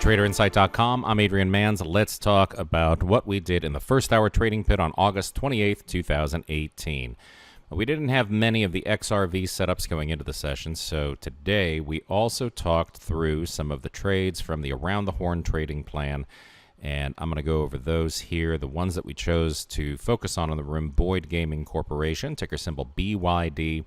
TraderInsight.com. I'm Adrian Manns. Let's talk about what we did in the first hour trading pit on August 28th, 2018. We didn't have many of the XRV setups going into the session, so today we also talked through some of the trades from the Around the Horn trading plan, and I'm going to go over those here. The ones that we chose to focus on in the room: Boyd Gaming Corporation, ticker symbol BYD.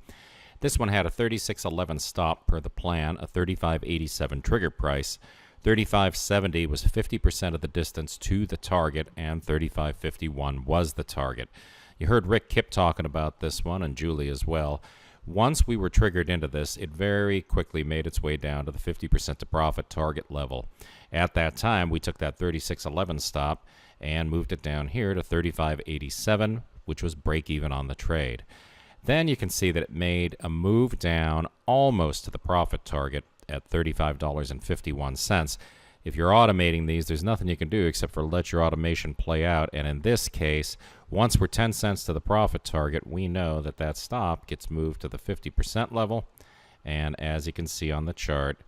This one had a 36.11 stop per the plan, a 35.87 trigger price. 35.70 was 50% of the distance to the target, and 35.51 was the target. You heard Rick Kipp talking about this one, and Julie as well. Once we were triggered into this, it very quickly made its way down to the 50% to profit target level. At that time, we took that 36.11 stop and moved it down here to 35.87, which was break even on the trade. Then you can see that it made a move down almost to the profit target at $35.51. If you're automating these, there's nothing you can do except for let your automation play out. And in this case, once we're 10 cents to the profit target, we know that that stop gets moved to the 50% level. And as you can see on the chart,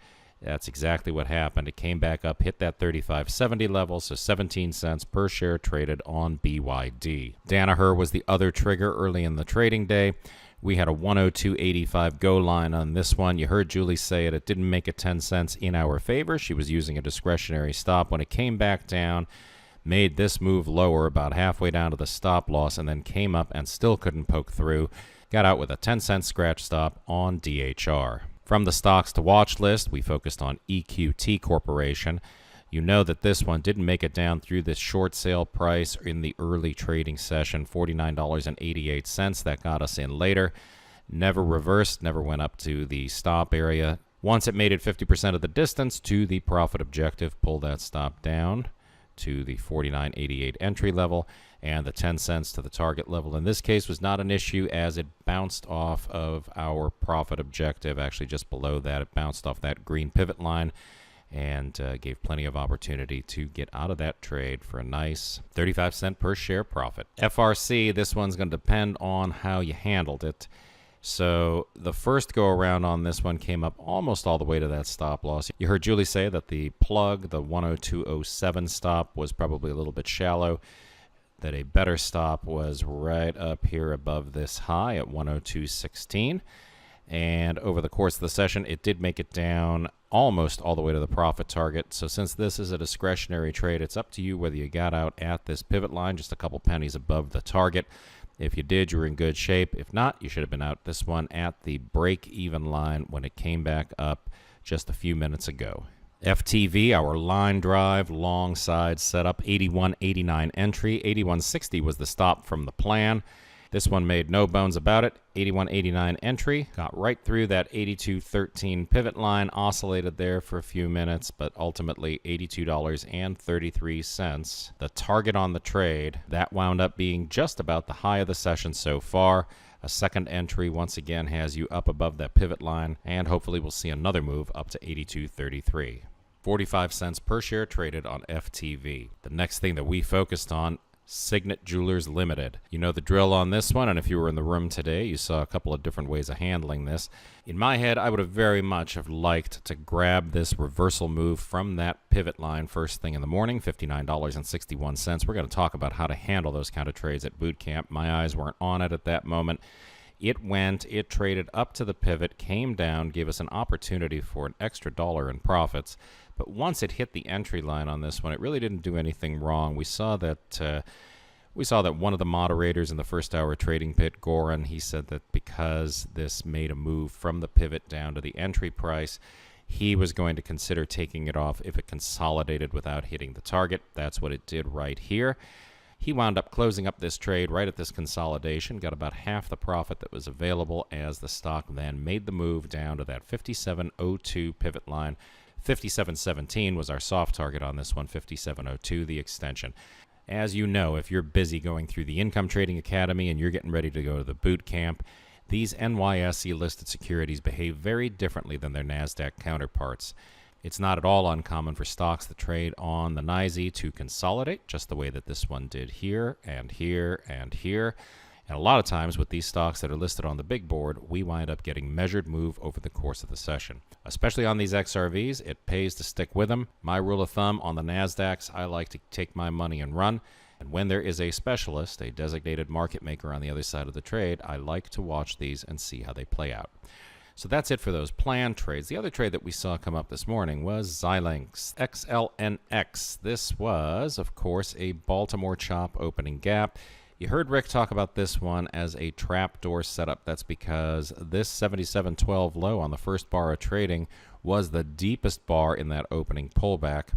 that's exactly what happened. It came back up, hit that 35.70 level, so 17 cents per share traded on BYD. Danaher was the other trigger early in the trading day. We had a 102.85 go line on this one. You heard Julie say it didn't make it 10 cents in our favor. She was using a discretionary stop. When it came back down, made this move lower about halfway down to the stop loss, and then came up and still couldn't poke through. Got out with a 10-cent scratch stop on DHR. From the stocks to watch list, we focused on EQT Corporation. You know that this one didn't make it down through this short sale price in the early trading session, $49.88. That got us in later. Never reversed, never went up to the stop area. Once it made it 50% of the distance to the profit objective, pull that stop down to the 49.88 entry level, and the 10 cents to the target level in this case was not an issue as it bounced off of our profit objective. Actually, just below that, it bounced off that green pivot line and gave plenty of opportunity to get out of that trade for a nice 35-cent per share profit. FRC, this one's going to depend on how you handled it. So the first go around on this one came up almost all the way to that stop loss. You heard Julie say that the plug, the 102.07 stop, was probably a little bit shallow, that a better stop was right up here above this high at 102.16. And over the course of the session, it did make it down almost all the way to the profit target. So since this is a discretionary trade, it's up to you whether you got out at this pivot line, just a couple pennies above the target. If you did, you were in good shape. If not, you should have been out this one at the break-even line when it came back up just a few minutes ago. FTV, our line drive, long side setup, 81.89 entry. 81.60 was the stop from the plan. This one made no bones about it. 81.89 entry, got right through that 82.13 pivot line, oscillated there for a few minutes, but ultimately $82.33. The target on the trade, that wound up being just about the high of the session so far. A second entry once again has you up above that pivot line, and hopefully we'll see another move up to 82.33. 45 cents per share traded on FTV. The next thing that we focused on, Signet Jewelers Limited. You know the drill on this one, and if you were in the room today, you saw a couple of different ways of handling this. In my head, I would have very much have liked to grab this reversal move from that pivot line first thing in the morning, $59.61. We're going to talk about how to handle those kind of trades at boot camp. My eyes weren't on it at that moment. It traded up to the pivot, came down, gave us an opportunity for an extra dollar in profits. But once it hit the entry line on this one, it really didn't do anything wrong. We saw that one of the moderators in the first hour trading pit, Goran, he said that because this made a move from the pivot down to the entry price, he was going to consider taking it off if it consolidated without hitting the target. That's what it did right here. He wound up closing up this trade right at this consolidation, got about half the profit that was available as the stock then made the move down to that 57.02 pivot line. 57.17 was our soft target on this one, 57.02 the extension. As you know, if you're busy going through the Income Trading Academy and you're getting ready to go to the boot camp, these NYSE listed securities behave very differently than their NASDAQ counterparts. It's not at all uncommon for stocks that trade on the NYSE to consolidate, just the way that this one did here and here and here. And a lot of times with these stocks that are listed on the big board, we wind up getting measured move over the course of the session. Especially on these XRVs, it pays to stick with them. My rule of thumb on the NASDAQs, I like to take my money and run. And when there is a specialist, a designated market maker on the other side of the trade, I like to watch these and see how they play out. So that's it for those planned trades. The other trade that we saw come up this morning was Xilinx, XLNX. This was, of course, a Baltimore chop opening gap. You heard Rick talk about this one as a trapdoor setup. That's because this 77.12 low on the first bar of trading was the deepest bar in that opening pullback.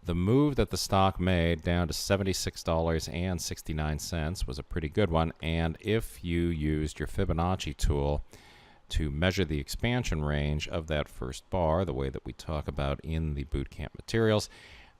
The move that the stock made down to $76.69 was a pretty good one, and if you used your Fibonacci tool to measure the expansion range of that first bar, the way that we talk about in the bootcamp materials,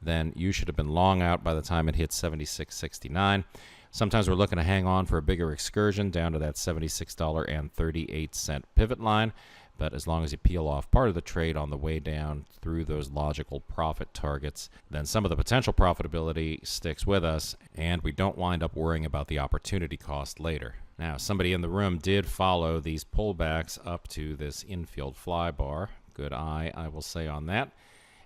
then you should have been long out by the time it hit 76.69. Sometimes we're looking to hang on for a bigger excursion down to that $76.38 pivot line. But as long as you peel off part of the trade on the way down through those logical profit targets, then some of the potential profitability sticks with us, and we don't wind up worrying about the opportunity cost later. Now, somebody in the room did follow these pullbacks up to this infield fly bar. Good eye, I will say, on that.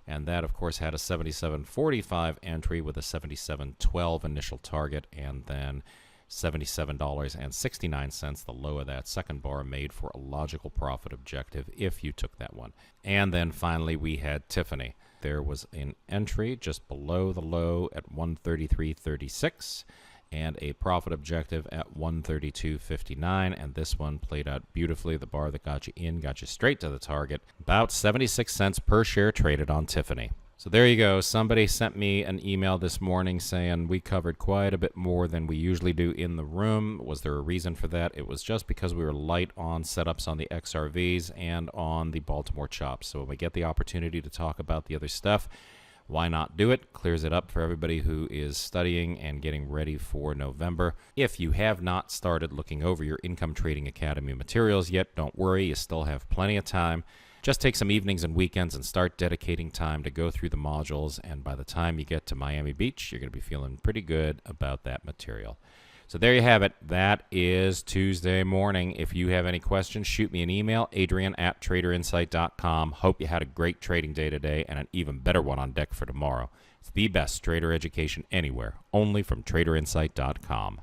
And that, of course, had a 77.45 entry with a 77.12 initial target, and then $77.69, the low of that second bar, made for a logical profit objective if you took that one. And then finally, we had Tiffany. There was an entry just below the low at 133.36 and a profit objective at 132.59, and this one played out beautifully. The bar that got you in got you straight to the target. About 76 cents per share traded on Tiffany. So there you go. Somebody sent me an email this morning saying we covered quite a bit more than we usually do in the room. Was there a reason for that? It was just because we were light on setups on the XRVs and on the Baltimore chops. So when we get the opportunity to talk about the other stuff, why not do it? Clears it up for everybody who is studying and getting ready for November. If you have not started looking over your Income Trading Academy materials yet, don't worry, you still have plenty of time. Just take some evenings and weekends and start dedicating time to go through the modules, and by the time you get to Miami Beach, you're going to be feeling pretty good about that material. So there you have it. That is Tuesday morning. If you have any questions, shoot me an email, adrian@traderinsight.com. Hope you had a great trading day today and an even better one on deck for tomorrow. It's the best trader education anywhere, only from traderinsight.com.